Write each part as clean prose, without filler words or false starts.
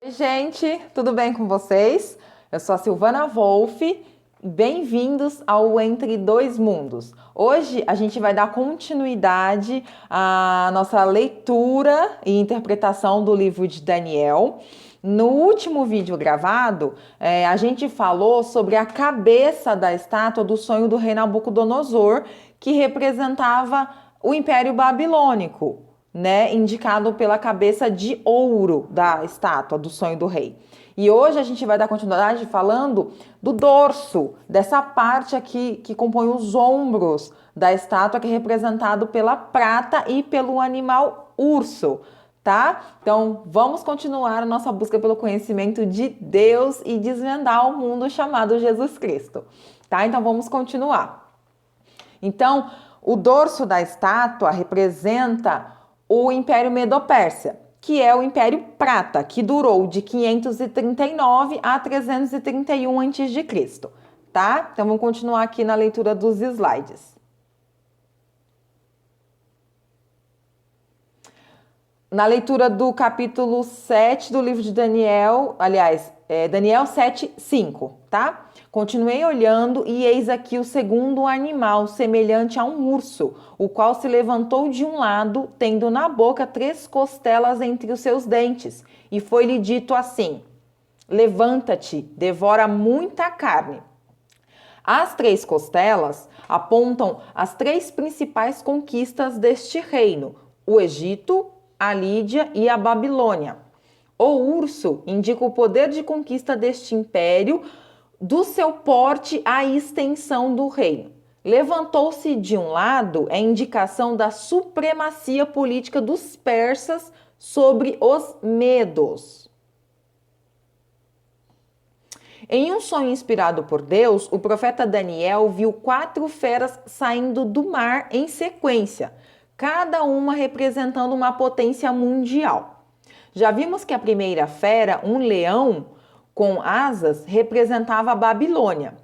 Oi, gente, tudo bem com vocês? Eu sou a Silvana Wolff. Bem-vindos ao Entre Dois Mundos. Hoje a gente vai dar continuidade à nossa leitura e interpretação do livro de Daniel. No último vídeo gravado, a gente falou sobre a cabeça da estátua do sonho do rei Nabucodonosor, que representava o Império Babilônico, né, indicado pela cabeça de ouro da estátua do sonho do rei. E hoje a gente vai dar continuidade falando do dorso, dessa parte aqui que compõe os ombros da estátua, que é representado pela prata e pelo animal urso, tá? Então, vamos continuar a nossa busca pelo conhecimento de Deus e desvendar o mundo chamado Jesus Cristo, tá? Então, vamos continuar. Então, o dorso da estátua representa o Império Medo-Pérsia, que é o Império Prata, que durou de 539 a 331 a.C., tá? Então vamos continuar aqui na leitura dos slides. Na leitura do capítulo 7 do livro de Daniel, aliás, Daniel 7, 5, tá? Continuei olhando e eis aqui o segundo animal, semelhante a um urso, o qual se levantou de um lado, tendo na boca 3 costelas entre os seus dentes. E foi-lhe dito assim: levanta-te, devora muita carne. As 3 costelas apontam as 3 principais conquistas deste reino: o Egito, a Lídia e a Babilônia. O urso indica o poder de conquista deste império, do seu porte à extensão do reino. Levantou-se de um lado é indicação da supremacia política dos persas sobre os medos. Em um sonho inspirado por Deus, o profeta Daniel viu 4 feras saindo do mar em sequência, cada uma representando uma potência mundial. Já vimos que a primeira fera, um leão com asas, representava a Babilônia.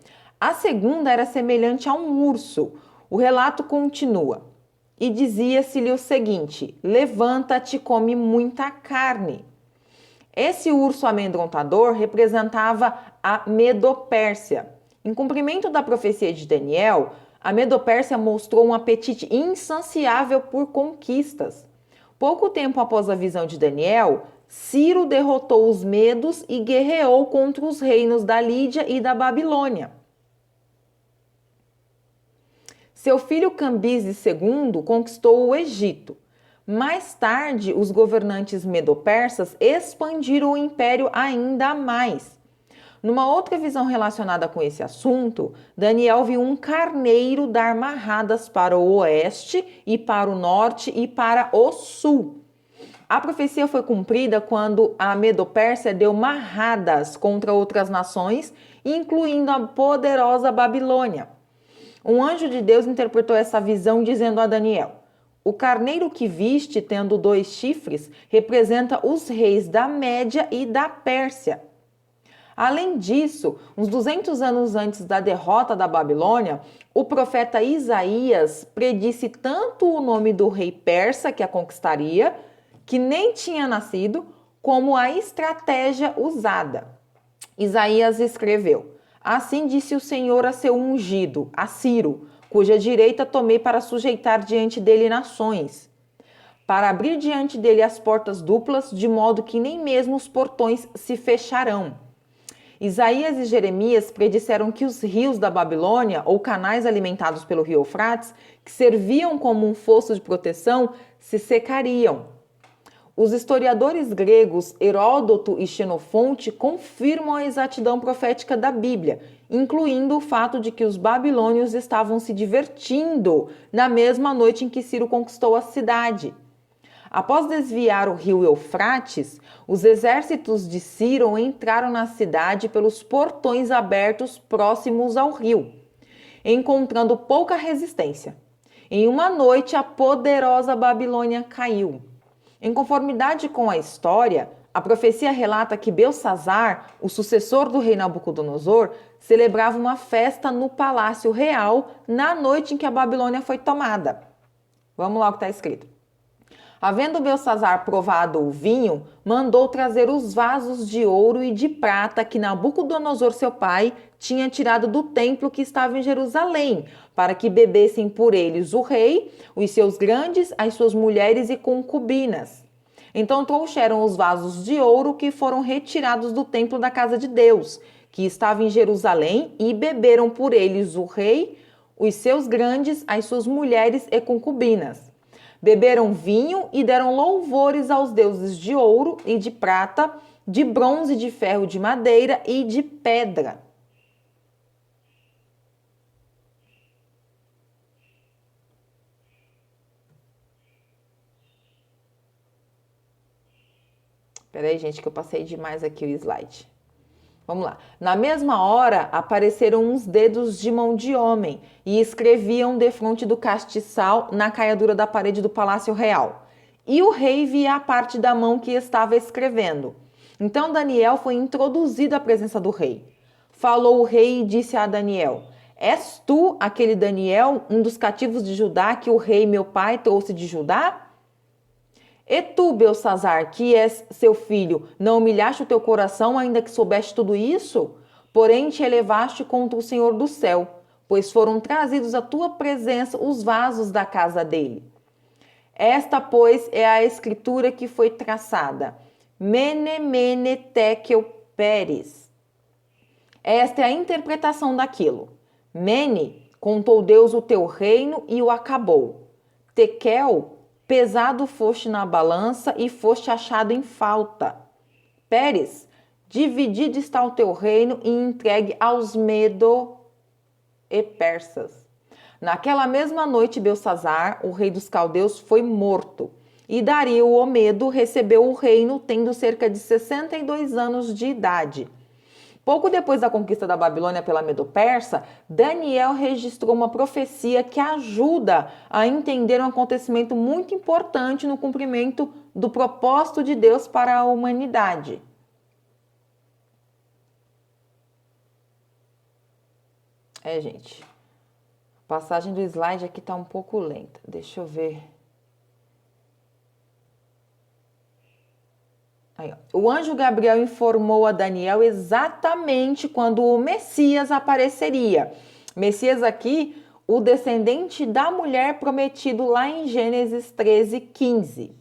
A segunda era semelhante a um urso. O relato continua. E dizia-se-lhe o seguinte: levanta-te, come muita carne. Esse urso amedrontador representava a Medo-Pérsia. Em cumprimento da profecia de Daniel, a Medo-Pérsia mostrou um apetite insaciável por conquistas. Pouco tempo após a visão de Daniel, Ciro derrotou os medos e guerreou contra os reinos da Lídia e da Babilônia. Seu filho Cambises II conquistou o Egito. Mais tarde, os governantes medo-persas expandiram o império ainda mais. Numa outra visão relacionada com esse assunto, Daniel viu um carneiro dar marradas para o oeste e para o norte e para o sul. A profecia foi cumprida quando a Medo-Pérsia deu marradas contra outras nações, incluindo a poderosa Babilônia. Um anjo de Deus interpretou essa visão dizendo a Daniel: o carneiro que viste, tendo 2 chifres, representa os reis da Média e da Pérsia. Além disso, uns 200 anos antes da derrota da Babilônia, o profeta Isaías predisse tanto o nome do rei persa que a conquistaria, que nem tinha nascido, como a estratégia usada. Isaías escreveu: assim disse o Senhor a seu ungido, a Ciro, cuja direita tomei para sujeitar diante dele nações, para abrir diante dele as portas duplas, de modo que nem mesmo os portões se fecharão. Isaías e Jeremias predisseram que os rios da Babilônia, ou canais alimentados pelo rio Eufrates, que serviam como um fosso de proteção, se secariam. Os historiadores gregos Heródoto e Xenofonte confirmam a exatidão profética da Bíblia, incluindo o fato de que os babilônios estavam se divertindo na mesma noite em que Ciro conquistou a cidade. Após desviar o rio Eufrates, os exércitos de Ciro entraram na cidade pelos portões abertos próximos ao rio, encontrando pouca resistência. Em uma noite, a poderosa Babilônia caiu. Em conformidade com a história, a profecia relata que Belsassar, o sucessor do rei Nabucodonosor, celebrava uma festa no palácio real na noite em que a Babilônia foi tomada. Vamos lá o que está escrito. Havendo Belsazar provado o vinho, mandou trazer os vasos de ouro e de prata que Nabucodonosor, seu pai, tinha tirado do templo que estava em Jerusalém, para que bebessem por eles o rei, os seus grandes, as suas mulheres e concubinas. Então trouxeram os vasos de ouro que foram retirados do templo da casa de Deus, que estava em Jerusalém, e beberam por eles o rei, os seus grandes, as suas mulheres e concubinas. Beberam vinho e deram louvores aos deuses de ouro e de prata, de bronze, de ferro, de madeira e de pedra. Peraí, gente, que eu passei demais aqui o slide. Vamos lá. Na mesma hora, apareceram uns dedos de mão de homem e escreviam defronte do castiçal na caiadura da parede do palácio real. E o rei via a parte da mão que estava escrevendo. Então Daniel foi introduzido à presença do rei. Falou o rei e disse a Daniel: És tu aquele Daniel, um dos cativos de Judá que o rei meu pai trouxe de Judá? E tu, Belsazar, que és seu filho, não humilhaste o teu coração, ainda que soubeste tudo isso? Porém te elevaste contra o Senhor do céu, pois foram trazidos à tua presença os vasos da casa dele. Esta, pois, é a escritura que foi traçada. Mene, mene, tekel, peres. Esta é a interpretação daquilo. Mene, contou Deus o teu reino e o acabou. Tekel, pesado foste na balança e foste achado em falta. Pérez, dividido está o teu reino e entregue aos Medo e Persas. Naquela mesma noite, Belsazar, o rei dos caldeus, foi morto. E Dario, o Medo, recebeu o reino, tendo cerca de 62 anos de idade. Pouco depois da conquista da Babilônia pela Medo-Persa, Daniel registrou uma profecia que ajuda a entender um acontecimento muito importante no cumprimento do propósito de Deus para a humanidade. Gente, a passagem do slide aqui está um pouco lenta. Deixa eu ver. Aí, o anjo Gabriel informou a Daniel exatamente quando o Messias apareceria. Messias aqui, o descendente da mulher prometido lá em Gênesis 13:15.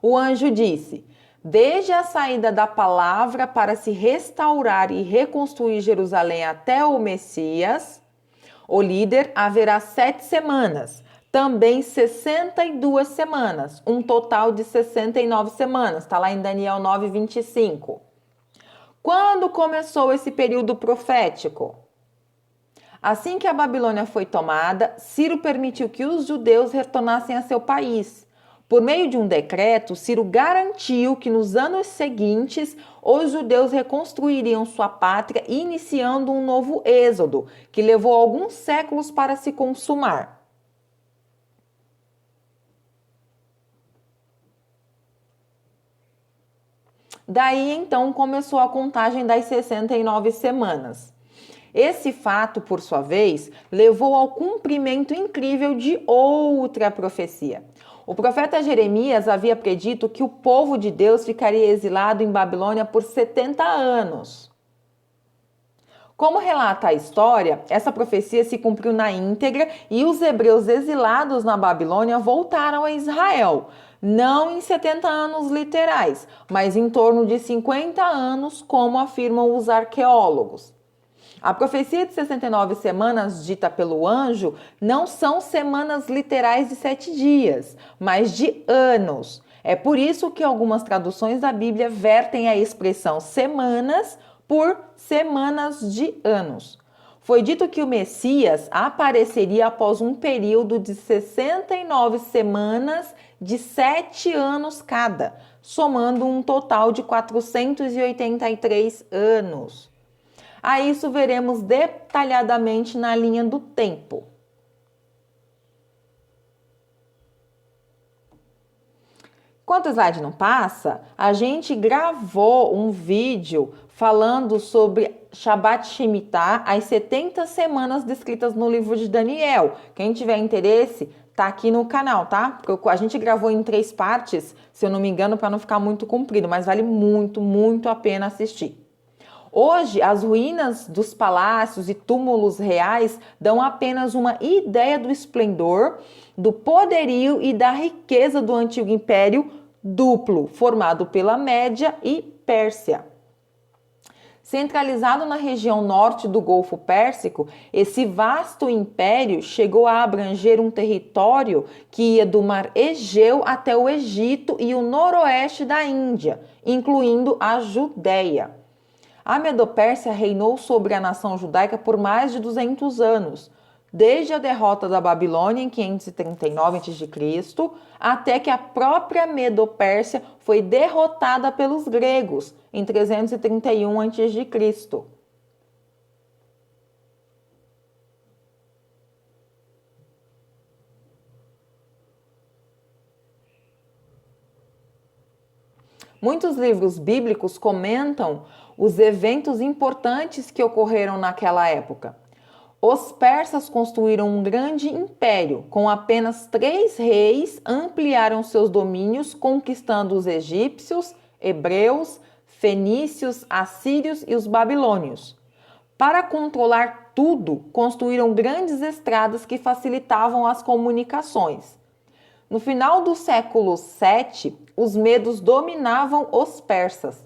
O anjo disse: desde a saída da palavra para se restaurar e reconstruir Jerusalém até o Messias, o líder, haverá 7 semanas. Também 62 semanas, um total de 69 semanas, está lá em Daniel 9:25. Quando começou esse período profético? Assim que a Babilônia foi tomada, Ciro permitiu que os judeus retornassem a seu país. Por meio de um decreto, Ciro garantiu que nos anos seguintes os judeus reconstruiriam sua pátria, iniciando um novo êxodo, que levou alguns séculos para se consumar. Daí, então, começou a contagem das 69 semanas. Esse fato, por sua vez, levou ao cumprimento incrível de outra profecia. O profeta Jeremias havia predito que o povo de Deus ficaria exilado em Babilônia por 70 anos. Como relata a história, essa profecia se cumpriu na íntegra e os hebreus exilados na Babilônia voltaram a Israel. Não em 70 anos literais, mas em torno de 50 anos, como afirmam os arqueólogos. A profecia de 69 semanas dita pelo anjo não são semanas literais de 7 dias, mas de anos. É por isso que algumas traduções da Bíblia vertem a expressão semanas por semanas de anos. Foi dito que o Messias apareceria após um período de 69 semanas de 7 anos cada, somando um total de 483 anos. A isso veremos detalhadamente na linha do tempo. Enquanto o slide não passa, a gente gravou um vídeo falando sobre Shabbat Shemitah, as 70 semanas descritas no livro de Daniel. Quem tiver interesse, tá aqui no canal, tá? Porque a gente gravou em 3 partes, se eu não me engano, para não ficar muito comprido, mas vale muito, muito a pena assistir. Hoje, as ruínas dos palácios e túmulos reais dão apenas uma ideia do esplendor, do poderio e da riqueza do antigo império duplo, formado pela Média e Pérsia. Centralizado na região norte do Golfo Pérsico, esse vasto império chegou a abranger um território que ia do Mar Egeu até o Egito e o noroeste da Índia, incluindo a Judéia. A Medopérsia reinou sobre a nação judaica por mais de 200 anos, desde a derrota da Babilônia em 539 a.C., até que a própria Medopérsia foi derrotada pelos gregos em 331 a.C. Muitos livros bíblicos comentam os eventos importantes que ocorreram naquela época. Os persas construíram um grande império. Com apenas 3 reis, ampliaram seus domínios, conquistando os egípcios, hebreus, fenícios, assírios e os babilônios. Para controlar tudo, construíram grandes estradas que facilitavam as comunicações. No final do século VII, os medos dominavam os persas.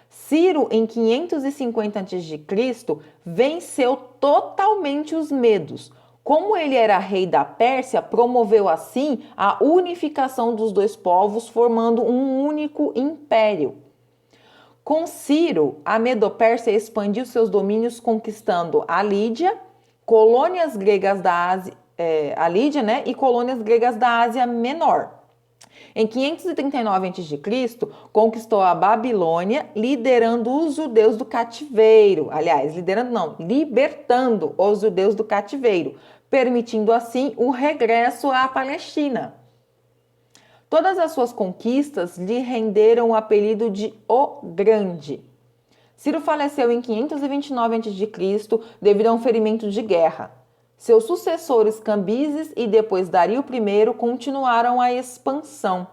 Ciro, em 550 a.C., venceu totalmente os medos. Como ele era rei da Pérsia, promoveu assim a unificação dos 2 povos, formando um único império. Com Ciro, a Medopérsia expandiu seus domínios conquistando a Lídia, colônias gregas da Ásia, a Lídia, né, e colônias gregas da Ásia Menor. Em 539 a.C., conquistou a Babilônia, liderando os judeus do cativeiro. Aliás, libertando os judeus do cativeiro, permitindo assim o regresso à Palestina. Todas as suas conquistas lhe renderam o apelido de O Grande. Ciro faleceu em 529 a.C. devido a um ferimento de guerra. Seus sucessores Cambises e depois Dario I continuaram a expansão.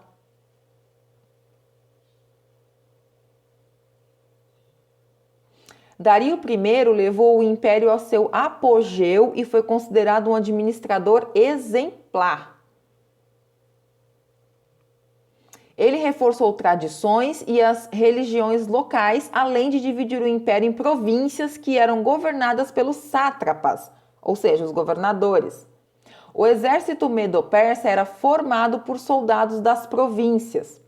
Dario I levou o império ao seu apogeu e foi considerado um administrador exemplar. Ele reforçou tradições e as religiões locais, além de dividir o império em províncias que eram governadas pelos sátrapas, ou seja, os governadores. O exército medo-persa era formado por soldados das províncias.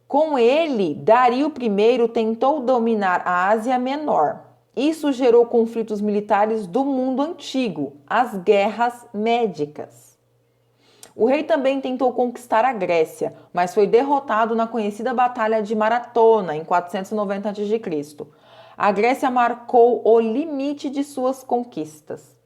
Com ele, Dario I tentou dominar a Ásia Menor. Isso gerou conflitos militares do mundo antigo, as guerras médicas. O rei também tentou conquistar a Grécia, mas foi derrotado na conhecida Batalha de Maratona, em 490 a.C. A Grécia marcou o limite de suas conquistas.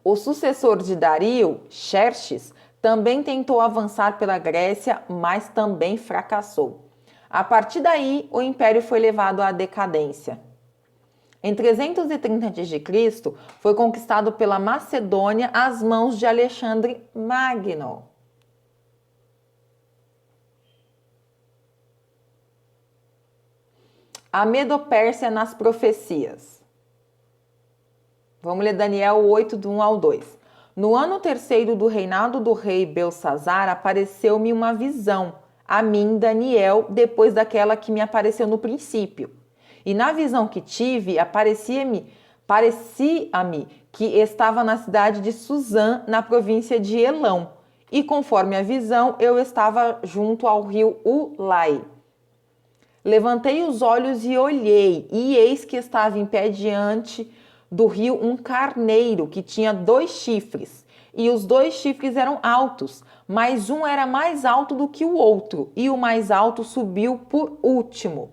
O sucessor de Dario, Xerxes, também tentou avançar pela Grécia, mas também fracassou. A partir daí, o império foi levado à decadência. Em 330 a.C., foi conquistado pela Macedônia às mãos de Alexandre Magno. A Medopérsia nas profecias. Vamos ler Daniel 8, do 1 ao 2. No ano 3º do reinado do rei Belsazzar, apareceu-me uma visão, a mim, Daniel, depois daquela que me apareceu no princípio. E na visão que tive, parecia-me que estava na cidade de Suzã, na província de Elão. E conforme a visão, eu estava junto ao rio Ulai. Levantei os olhos e olhei, e eis que estava em pé diante do rio um carneiro que tinha 2 chifres. E os 2 chifres eram altos, mas um era mais alto do que o outro, e o mais alto subiu por último.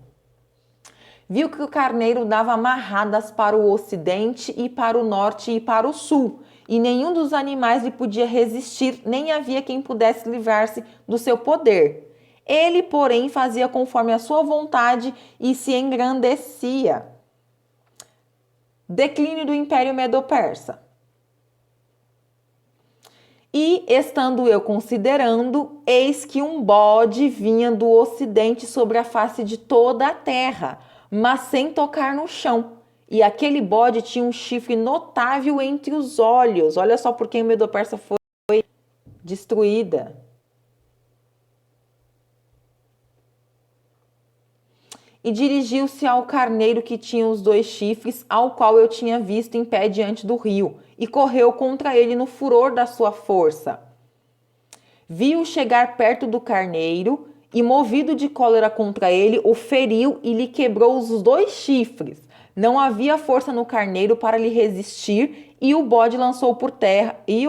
Viu que o carneiro dava amarradas para o ocidente e para o norte e para o sul, e nenhum dos animais lhe podia resistir, nem havia quem pudesse livrar-se do seu poder. Ele, porém, fazia conforme a sua vontade e se engrandecia. Declínio do Império Medo-Persa. E, estando eu considerando, eis que um bode vinha do ocidente sobre a face de toda a terra, mas sem tocar no chão. E aquele bode tinha um chifre notável entre os olhos. Olha só por quem o Medo-Persa foi destruída. E dirigiu-se ao carneiro que tinha os 2 chifres, ao qual eu tinha visto em pé diante do rio, e correu contra ele no furor da sua força. Viu chegar perto do carneiro, e movido de cólera contra ele, o feriu e lhe quebrou os 2 chifres. Não havia força no carneiro para lhe resistir, e o bode o lançou por terra, e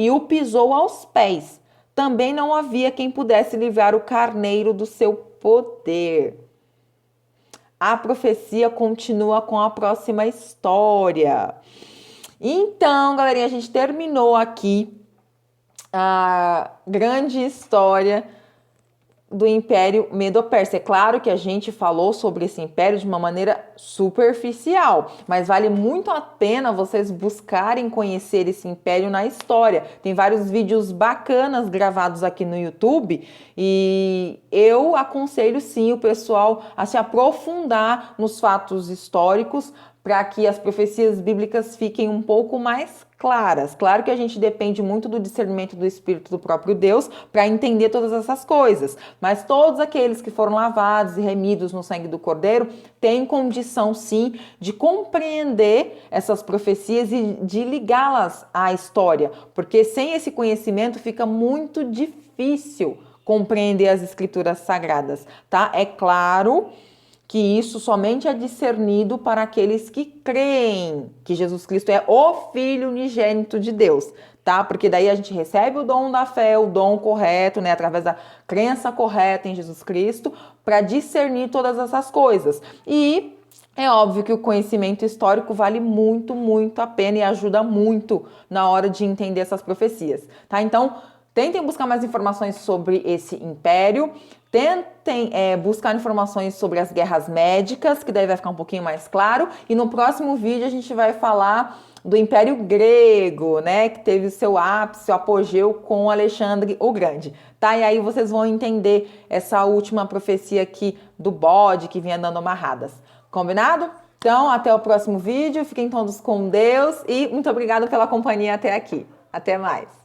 o pisou aos pés. Também não havia quem pudesse livrar o carneiro do seu poder. A profecia continua com a próxima história. Então, galerinha, a gente terminou aqui a grande história do Império Medo-Persa. É claro que a gente falou sobre esse império de uma maneira superficial, mas vale muito a pena vocês buscarem conhecer esse império na história. Tem vários vídeos bacanas gravados aqui no YouTube e eu aconselho sim o pessoal a se aprofundar nos fatos históricos para que as profecias bíblicas fiquem um pouco mais claras. Claro que a gente depende muito do discernimento do Espírito do próprio Deus para entender todas essas coisas, mas todos aqueles que foram lavados e remidos no sangue do Cordeiro têm condição sim de compreender essas profecias e de ligá-las à história, porque sem esse conhecimento fica muito difícil compreender as escrituras sagradas, tá? É claro que isso somente é discernido para aqueles que creem que Jesus Cristo é o Filho unigênito de Deus, tá? Porque daí a gente recebe o dom da fé, o dom correto, né? Através da crença correta em Jesus Cristo, para discernir todas essas coisas. E é óbvio que o conhecimento histórico vale muito, muito a pena e ajuda muito na hora de entender essas profecias, tá? Então, tentem buscar mais informações sobre esse império. Tentem buscar informações sobre as guerras médicas, que daí vai ficar um pouquinho mais claro. E no próximo vídeo a gente vai falar do Império Grego, né? Que teve o seu ápice, seu apogeu com Alexandre o Grande, tá? E aí vocês vão entender essa última profecia aqui do bode que vinha dando amarradas. Combinado? Então, até o próximo vídeo. Fiquem todos com Deus e muito obrigada pela companhia até aqui. Até mais!